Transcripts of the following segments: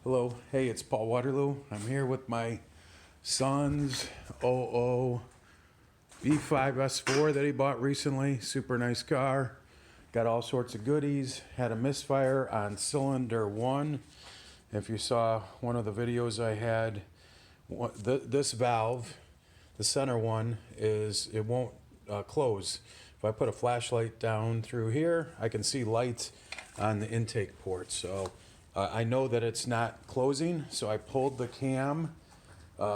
Hello, hey, it's Paul Waterloo. I'm here with my son's OO B5S4 that he bought recently. Super nice car. Got all sorts of goodies. Had a misfire on cylinder 1. If you saw one of the videos I had, this valve, the center one, it won't close. If I put a flashlight down through here, I can see lights on the intake port. So I know that it's not closing, so I pulled the cam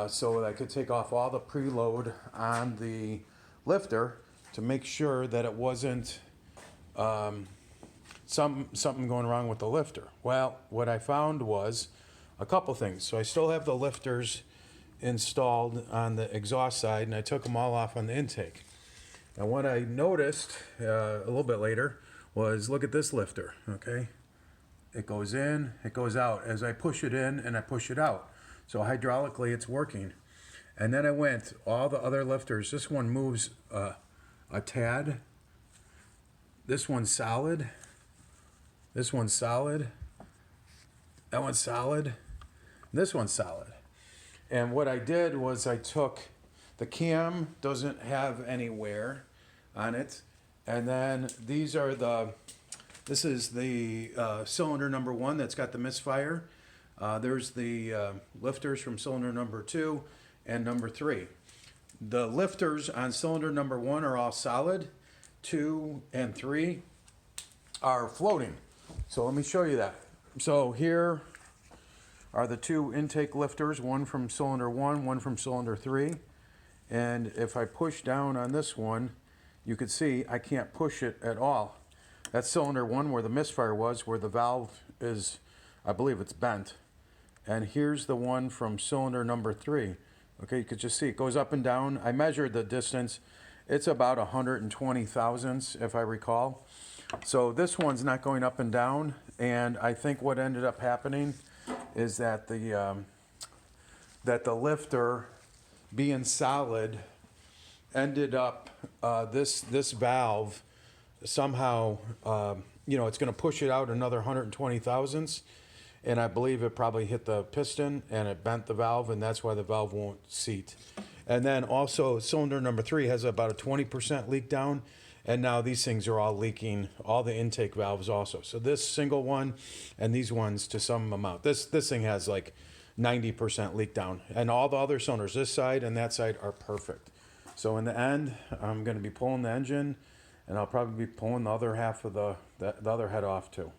so that I could take off all the preload on the lifter to make sure that it wasn't something going wrong with the lifter. Well, what I found was a couple things. So I still have the lifters installed on the exhaust side, and I took them all off on the intake. And what I noticed a little bit later was, look at this lifter, okay? It goes in, it goes out as I push it in and I push it out. So hydraulically it's working. And then I went, all the other lifters, this one moves a tad. This one's solid. This one's solid. That one's solid. This one's solid. And what I did was I took, the cam doesn't have any wear on it. And then these are this is the cylinder number 1 that's got the misfire. There's the lifters from cylinder number 2 and number 3. The lifters on cylinder number 1 are all solid. 2 and 3 are floating. So let me show you that. So here are the 2 intake lifters, one from cylinder 1, one from cylinder 3. And if I push down on this one, you can see I can't push it at all. That's cylinder 1 where the misfire was, where the valve is, I believe it's bent. And here's the one from cylinder number 3. Okay, you could just see it goes up and down. I measured the distance. It's about 120 thousandths, if I recall. So this one's not going up and down. And I think what ended up happening is that the lifter being solid ended up, this valve somehow, it's going to push it out another 120 thousandths, and I believe it probably hit the piston and it bent the valve, and that's why the valve won't seat. And then also cylinder number 3 has about a 20% leak down, and now these things are all leaking, all the intake valves also. So this single one and these ones to some amount. This thing has like 90% leak down, and all the other cylinders, this side and that side, are perfect. So in the end, I'm going to be pulling the engine, and I'll probably be pulling the other half of the other head off too.